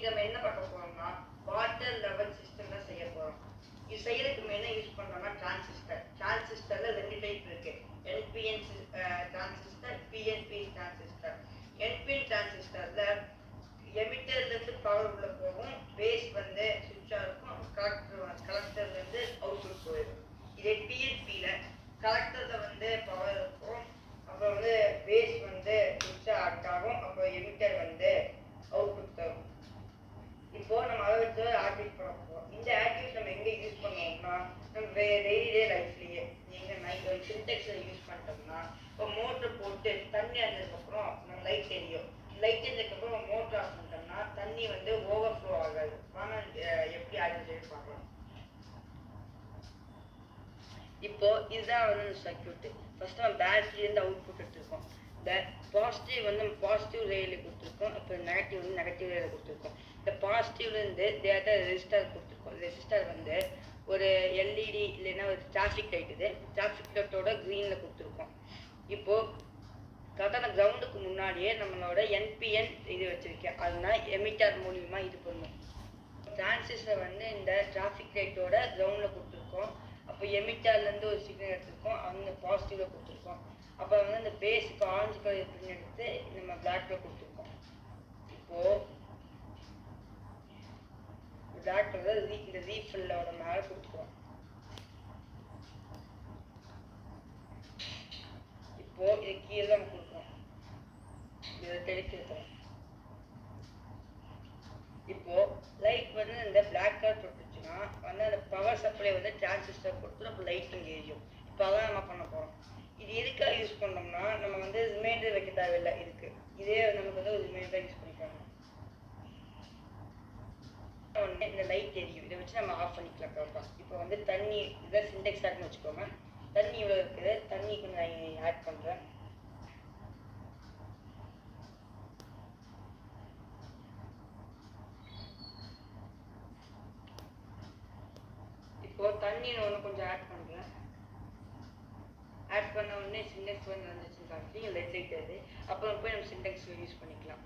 இன்னைக்கு நம்ம என்ன பார்க்க போறோம்னா வாட்டர் லெவல் சிஸ்டம் தான் செய்ய போறோம். இது செய்யறதுக்கு நம்ம என்ன யூஸ் பண்றோம்னா டிரான்சிஸ்டர். டிரான்சிஸ்டர்ல ரெண்டு டைப் இருக்கு. NPN transistor, PNP transistor. NPN டிரான்சிஸ்டர்ல எமிட்டர்ல இருந்து பவர் உள்ள போகும், பேஸ் வந்து சுவிட்சா இருக்கும், கலெக்டர்ல இருந்து அவுட்புட் போயிடும். இதே பிஎன்பில கலெக்டர்ல வந்து பவர் இருக்கும், அப்புறம் வந்து பேஸ் வந்து சுவிட்சா ஆட் ஆகும், அப்புறம் எமிட்டர் வந்து அவுட்புட் தரும். இப்போ நம்ம அதை வச்சு ஆக்டிவேட் பண்ண போறோம். இந்த ஆக்டிவேட் நம்ம எங்க யூஸ் பண்ணுவோம்னா நம்ம டெய்லி டே லைஃப்லயே நீங்க நைட் சின்டெக்ஸ்ல யூஸ் பண்ணிட்டோம்னா இப்போ மோட்டர் போட்டு தண்ணி வந்ததுக்கப்புறம் நம்ம லைட் எரியும். லைட் எரிஞ்சதுக்கப்புறம் மோட்டர் ஆஃப் பண்ணிட்டோம்னா தண்ணி வந்து ஓவர்ஃப்ளோ ஆகாது. வாங்க எப்படி ஆக்டிவேட் பார்க்கலாம். இப்போ இதுதான் வந்து சர்க்யூட். ஃபர்ஸ்ட் நம்ம பேட்டரியிலேருந்து அவுட்புட் எடுத்துருக்கோம். இந்த பாசிட்டிவ் வந்து பாசிட்டிவ் ரேல கொடுத்துருக்கோம், இப்போ நெகட்டிவ் வந்து நெகட்டிவ் ரேல கொடுத்துருக்கோம். இந்த பாசிட்டிவ்லேருந்து ரெசிஸ்டர் கொடுத்துருக்கோம். ரெசிஸ்டர் வந்து ஒரு எல்இடி இல்லைன்னா ஒரு டிராஃபிக் லைட், இது டிராஃபிக் லைட்டோட க்ரீனில் கொடுத்துருக்கோம். இப்போது கரெக்டான கிரவுண்டுக்கு முன்னாடியே நம்மளோட என்பிஎன் இது வச்சுருக்கேன், அதுனா எமிட்டர் மூலியமா இது பண்ணும். டிரான்சிஸ்டர் வந்து இந்த டிராஃபிக் லைட்டோட கிரவுண்டில் கொடுத்துருக்கோம், அப்போ எமிட்டர்லேருந்து ஒரு சிக்னல் எடுத்துருக்கோம், அந்த பாசிட்டிவில் கொடுத்துருக்கோம். அப்போ வந்து இந்த பேஸுக்கு ஆரஞ்சு கலர் பின் எடுத்து நம்ம பிளாக்ல கொடுத்துருக்கோம். இப்போது பிளாக் கலர் இந்த ரீஃபில்லோட மேலே கொடுத்துருக்கோம். இப்போ இது கீழே நம்ம கொடுக்குறோம், இதை தெளிக்கிறோம். இப்போ லைட் வந்து இந்த பிளாக் கலர் கொடுத்துச்சுன்னா வந்து அந்த பவர் சப்ளை வந்து டிரான்சிஸ்டர் கொடுத்து நம்ம லைட்டும் எரியும். இப்போ அதான் நம்ம பண்ண போகிறோம். இது எதுக்காக யூஸ் பண்ணோம்னா நம்ம வந்து ரிமைண்டர் வைக்க தேவையில்லை. இதுக்கு இதே நமக்கு வந்து ஒரு ரிமைண்டர் யூஸ் பண்ணிக்கலாம். இந்த லைட் எரியும், இதை வச்சு நம்ம ஆஃப் பண்ணிக்கலாம் ப்ராப்பராக. இப்போ வந்து தண்ணி இதை சின்டெக்ஸ் ஆட்னு வச்சுக்கோங்க. தண்ணி இவ்வளோ இருக்குது, தண்ணி கொஞ்சம் நான் ஆட் பண்ணுறேன். இப்போ தண்ணி ஒன்று கொஞ்சம் ஆட் பண்ணுறேன். ஆட் பண்ண உடனே சின்டெக்ஸ் வந்து வந்துச்சுன்னு காமிச்சு லெட் லைட் அது. அப்புறம் போய் நம்ம சின்டெக்ஸ் யூஸ் பண்ணிக்கலாம்.